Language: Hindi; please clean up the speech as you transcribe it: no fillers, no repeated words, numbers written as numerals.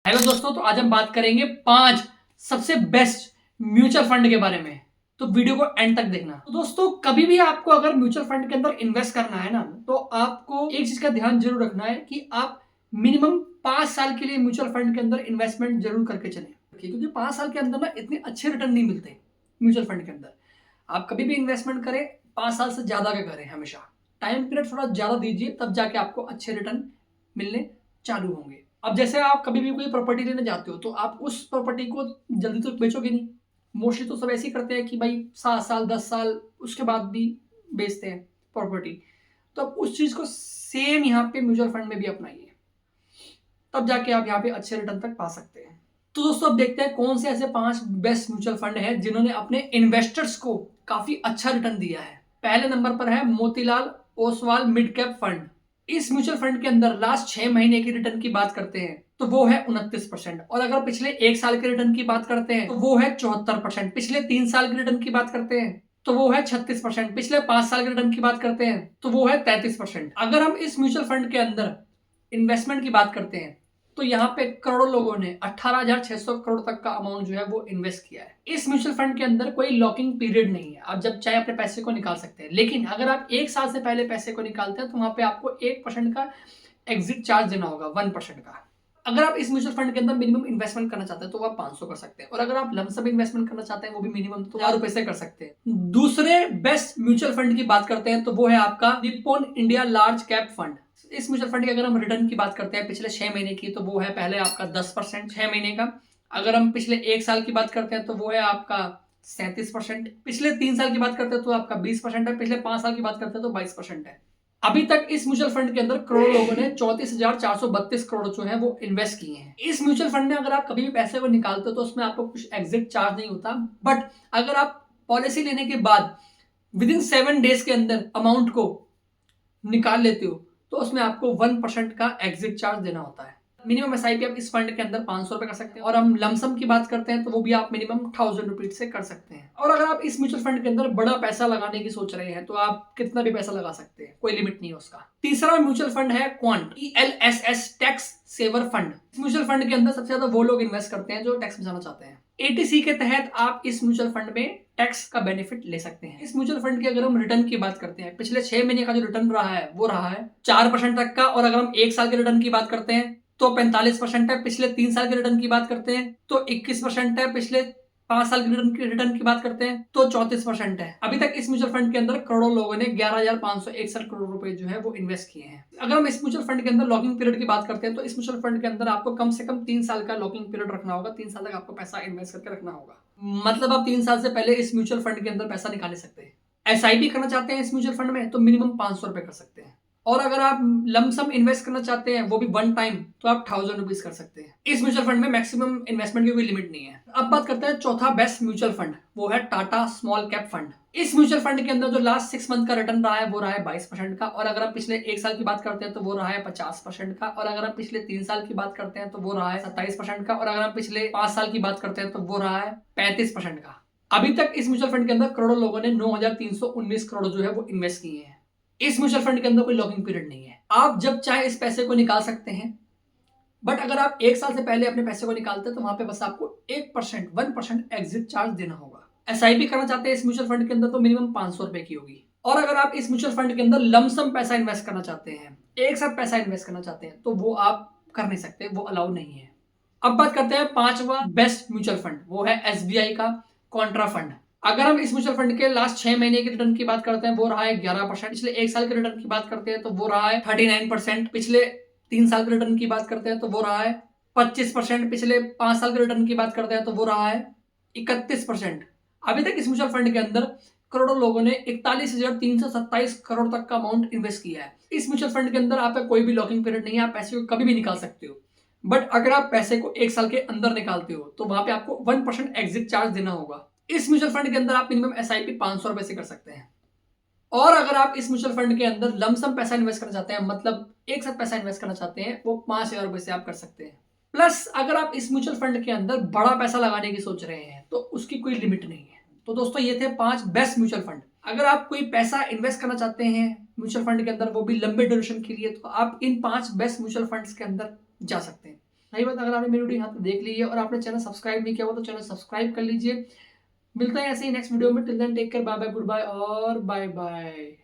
हेलो दोस्तों, तो आज हम बात करेंगे 5 सबसे बेस्ट म्यूचुअल फंड के बारे में। तो वीडियो को एंड तक देखना। तो दोस्तों, कभी भी आपको अगर म्यूचुअल फंड के अंदर इन्वेस्ट करना है ना, तो आपको एक चीज का ध्यान जरूर रखना है कि आप मिनिमम 5 साल के लिए म्यूचुअल फंड के अंदर इन्वेस्टमेंट जरूर करके चलें, क्योंकि 5 साल के अंदर ना इतने अच्छे रिटर्न नहीं मिलते म्यूचुअल फंड के अंदर। आप कभी भी इन्वेस्टमेंट करें 5 साल से ज्यादा का करें, हमेशा टाइम पीरियड थोड़ा ज्यादा दीजिए, तब जाके आपको अच्छे रिटर्न मिलने चालू होंगे। अब जैसे आप कभी भी कोई प्रॉपर्टी लेने जाते हो, तो आप उस प्रॉपर्टी को जल्दी तो बेचोगे नहीं। मोस्टली तो सब ऐसे ही करते हैं कि भाई 7 साल 10 साल उसके बाद भी बेचते हैं प्रॉपर्टी। तो अब उस चीज को सेम यहाँ पे म्यूचुअल फंड में भी अपनाइए, तब जाके आप यहाँ पे अच्छे रिटर्न तक पा सकते हैं। तो दोस्तों, अब देखते हैं कौन से ऐसे 5 बेस्ट म्यूचुअल फंड है जिन्होंने अपने इन्वेस्टर्स को काफी अच्छा रिटर्न दिया है। पहले नंबर पर है Motilal Oswal mid cap fund. इस म्यूचुअल फंड के अंदर लास्ट 6 महीने की रिटर्न की बात करते हैं तो वो है 29%, और अगर पिछले 1 साल के रिटर्न की बात करते हैं तो वो है 74%। पिछले 3 साल के रिटर्न की बात करते हैं तो वो है 36%। पिछले 5 साल के रिटर्न की बात करते हैं तो वो है 33%। अगर हम इस म्यूचुअल फंड के अंदर इन्वेस्टमेंट की बात करते हैं तो यहाँ पे करोड़ों लोगों ने 18,600 करोड़ तक का अमाउंट जो है वो इन्वेस्ट किया है। इस म्यूचुअल फंड के अंदर कोई लॉकिंग पीरियड नहीं है, आप जब चाहे अपने पैसे को निकाल सकते हैं। लेकिन अगर आप 1 साल से पहले पैसे को निकालते हैं तो वहां पे आपको 1% का एग्जिट चार्ज देना होगा, 1% का। अगर आप इस म्यूचुअल फंड के अंदर मिनिमम इन्वेस्टमेंट करना चाहते हैं तो आप 500 कर सकते हैं, और अगर आप लमसम इन्वेस्टमेंट करना चाहते हैं वो भी मिनिमम तो 1000 रुपए से कर सकते हैं। दूसरे बेस्ट म्यूचुअल फंड की बात करते हैं तो वो है आपका Nippon India large cap fund. इस म्यूचुअल फंड की अगर हम रिटर्न की बात करते हैं पिछले 6 महीने की, तो वो है पहले आपका 10% 6 महीने का। अगर हम पिछले 1 साल की बात करते हैं तो वो है आपका 37%। पिछले 3 साल की बात करते हैं तो आपका 20% है। पिछले 5 साल की बात करते हैं तो 22% है। अभी तक इस म्यूचुअल फंड के अंदर करोड़ों लोगों ने 34,432 करोड़ जो है वो इन्वेस्ट किए हैं। इस म्यूचुअल फंड में अगर आप कभी भी पैसे को निकालते हो तो उसमें आपको कुछ एग्जिट चार्ज नहीं होता, बट अगर आप पॉलिसी लेने के बाद विद इन 7 डेज के अंदर अमाउंट को निकाल लेते हो तो उसमें आपको 1% का एग्जिट चार्ज देना होता है। मिनिमम एसआईपी आप इस फंड के अंदर 500 रुपए कर सकते हैं, और हम लमसम की बात करते हैं तो वो भी आप मिनिमम 1000 रुपीज से कर सकते हैं। और अगर आप इस म्यूचुअल फंड के अंदर बड़ा पैसा लगाने की सोच रहे हैं तो आप कितना भी पैसा लगा सकते हैं, कोई लिमिट नहीं है उसका। तीसरा म्यूचुअल फंड है Quant ELSS tax saver fund. इस म्यूचुअल फंड के अंदर सबसे ज्यादा वो लोग इन्वेस्ट करते हैं जो टैक्स बचाना चाहते हैं। ATC के तहत आप इस म्यूचुअल फंड में टैक्स का बेनिफिट ले सकते हैं। इस म्यूचुअल फंड की अगर हम रिटर्न की बात करते हैं, पिछले 6 महीने का जो रिटर्न रहा है वो रहा है 4% तक का, और अगर हम 1 साल के रिटर्न की बात करते हैं तो 45% है। पिछले 3 साल के रिटर्न की बात करते हैं तो 21% है। पिछले 5 साल के रिटर्न की बात करते हैं तो 34% है। अभी तक इस म्यूचुअल फंड के अंदर करोड़ों लोगों ने 11,561 करोड़ रुपए जो है वो इन्वेस्ट किए हैं। अगर हम इस म्यूचुअल फंड के अंदर लॉकिंग पीरियड की बात करते हैं तो इस म्यूचुअल फंड के अंदर आपको कम से कम 3 साल का लॉकिंग पीरियड रखना होगा। 3 साल तक आपको पैसा इन्वेस्ट करके रखना होगा, मतलब आप 3 साल से पहले इस म्यूचुअल फंड के अंदर पैसा निकाल सकते हैं। एसआईपी करना चाहते हैं इस म्यूचुअल फंड में तो मिनिमम 500 रुपए कर सकते हैं, और अगर आप लमसम इन्वेस्ट करना चाहते हैं वो भी 1 टाइम तो आप 1000 रुपीज कर सकते हैं। इस म्यूचुअल फंड में मैक्सिमम इन्वेस्टमेंट की कोई लिमिट नहीं है। अब बात करते हैं चौथा बेस्ट म्यूचुअल फंड, वो है टाटा स्मॉल कैप फंड। इस म्यूचुअल फंड के अंदर जो लास्ट 6 मंथ का रिटर्न रहा है वो रहा है 22% का, और अगर आप पिछले 1 साल की बात करते हैं तो वो रहा है 50% का, और अगर आप पिछले 3 साल की बात करते हैं तो वो रहा है 27% का, और अगर आप पिछले 5 साल की बात करते हैं तो वो रहा है 35% का। अभी तक इस म्यूचुअल फंड के अंदर करोड़ों लोगों ने 9,319 करोड़ जो है वो इन्वेस्ट किए हैं। इस म्यूचुअल फंड के अंदर कोई लॉकिंग पीरियड नहीं है, आप जब चाहे इस पैसे को निकाल सकते हैं। बट अगर आप 1 साल से पहले अपने पैसे को निकालते हैं तो वहां पे बस आपको 1% एग्जिट चार्ज देना होगा। एसआईपी करना चाहते हैं इस म्यूचुअल फंड के अंदर तो मिनिमम 500 रुपए की होगी, और अगर आप इस म्यूचुअल फंड के अंदर लमसम पैसा इन्वेस्ट करना चाहते हैं, एक साथ पैसा इन्वेस्ट करना चाहते हैं, तो वो आप कर नहीं सकते, वो अलाउ नहीं है। अब बात करते हैं 5वां बेस्ट म्यूचुअल फंड, वो है SBI का कॉन्ट्रा फंड। अगर हम इस म्यूचुअल फंड के लास्ट 6 महीने के रिटर्न की बात करते हैं वो रहा है 11%। पिछले 1 साल के रिटर्न की बात करते हैं तो वो रहा है 39%। पिछले 3 साल के रिटर्न की बात करते हैं तो वो रहा है 25%। पिछले 5 साल के रिटर्न की बात करते हैं तो वो रहा है 31%। अभी तक इस म्यूचुअल फंड के अंदर करोड़ों लोगों ने 41,327 करोड़ तक का अमाउंट इन्वेस्ट किया है। इस म्यूचुअल फंड के अंदर आपका कोई भी लॉकिंग पीरियड नहीं है, आप पैसे को कभी भी निकाल सकते हो। बट अगर आप पैसे को 1 साल के अंदर निकालते हो तो वहां पे आपको 1% एग्जिट चार्ज देना होगा। इस म्यूचुअल फंड के अंदर आप मिनिमम एसआईपी 500 रुपए से कर सकते हैं, और अगर आप इस म्यूचुअल फंड के अंदर लमसम पैसा इन्वेस्ट करना चाहते हैं, मतलब एक साथ पैसा इन्वेस्ट करना चाहते हैं, वो 5,000 रुपए से आप कर सकते हैं। प्लस अगर आप इस म्यूचुअल फंड के अंदर बड़ा पैसा लगाने की सोच रहे हैं तो उसकी कोई लिमिट नहीं है। तो दोस्तों, ये थे 5 बेस्ट म्यूचुअल फंड। अगर आप कोई पैसा इन्वेस्ट करना चाहते हैं म्यूचुअल फंड के अंदर, वो भी लंबे ड्यूरेशन के लिए, तो आप इन 5 बेस्ट म्यूचुअल फंड्स के अंदर जा सकते हैं। रही बात, अगर आपने मेरी वीडियो यहाँ तक देख ली है और आपने चैनल सब्सक्राइब नहीं किया हुआ तो चैनल सब्सक्राइब कर लीजिए। मिलते हैं ऐसे ही नेक्स्ट वीडियो में। Till then take care, bye bye, good bye और बाय बाय।